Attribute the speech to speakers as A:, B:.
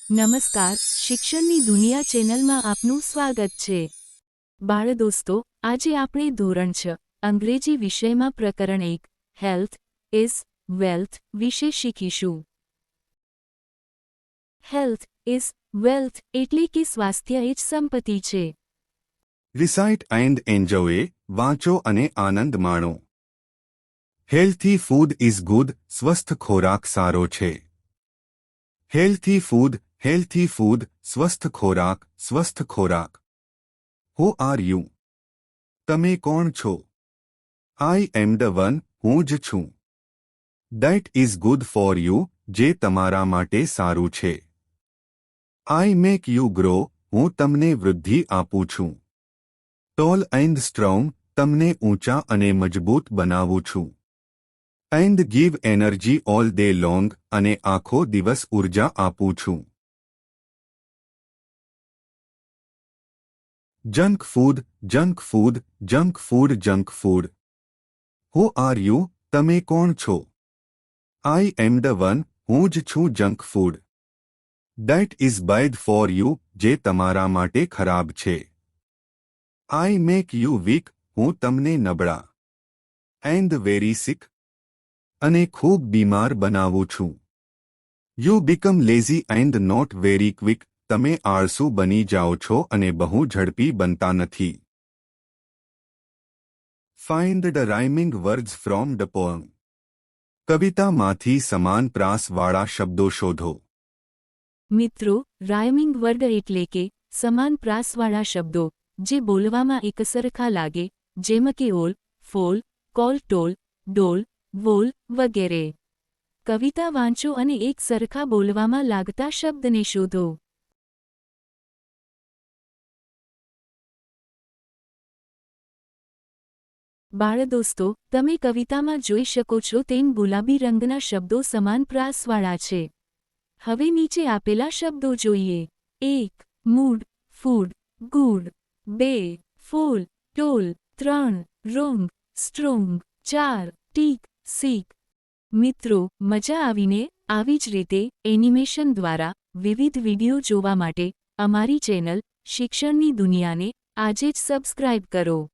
A: નમસ્કાર, શિક્ષણની દુનિયા ચેનલમાં આપનું સ્વાગત છે। બાળદોસ્તો, આજે આપણે ધોરણ 6 અંગ્રેજી વિષયમાં પ્રકરણ 1 હેલ્થ ઇઝ વેલ્થ વિશે શીખીશું। હેલ્થ ઇઝ વેલ્થ એટલે કે સ્વાસ્થ્ય એ જ સંપત્તિ છે।
B: રિસાઇટ એન્ડ એન્જોય, વાંચો અને આનંદ માણો। હેલ્થી ફૂડ ઇઝ ગુડ, સ્વસ્થ ખોરાક સારો છે। હેલ્થી ફૂડ, સ્વસ્થ ખોરાક। Who are you? તમે કોણ છો? આઈ એમ ધ વન, હું જ છું। That is good for you, જે તમારા માટે સારું છે। આઈ મેક યુ ગ્રો, હું તમને વૃદ્ધિ આપું છું। ટોલ એન્ડ સ્ટ્રોંગ, તમને ઊંચા અને મજબૂત બનાવું છું। And give energy all day long, અને આખો દિવસ ઉર્જા આપું છું। Junk food. Who are you? તમે કોણ છો? આઈ એમ ધ વન, હું જ છું junk food. That is bed for you, જે તમારા માટે ખરાબ છે। આઈ મેક યુ વીક, હું તમને નબળા એન્ડ વેરી સિક, અને ખૂબ બીમાર બનાવું છું। You become lazy and not very quick, તમે આળસુ બની જાઓ છો અને બહુ ઝડપી બનતા નથી। Find the rhyming words from the poem. કવિતામાંથી સમાન પ્રાસવાળા શબ્દો શોધો।
A: મિત્રો, રાયમિંગ વર્ડ એટલે કે સમાન પ્રાસવાળા શબ્દો જે બોલવામાં એકસરખા લાગે, જેમ કે ઓલ, ફોલ, કોલ, ટોલ, ડોલ, વોલ વગેરે। કવિતા વાંચો અને એક સરખા બોલવામાં લાગતા શબ્દને શોધો। બાળદોસ્તો, તમે કવિતામાં જોઈ શકો છો તેમ ગુલાબી રંગના શબ્દો સમાન પ્રાસવાળા છે। હવે નીચે આપેલા શબ્દો જોઈએ। 1 મૂડ, ફૂડ, ગુડ। 2 ફૂલ, ટોલ। 3 wrong, strong. 4 ટીક, સીક। મિત્રો, મજા આવીને? આવી જ રીતે એનિમેશન દ્વારા વિવિધ વિડિયો જોવા માટે અમારી ચેનલ શિક્ષણની દુનિયાને આજે જ સબસ્ક્રાઇબ કરો।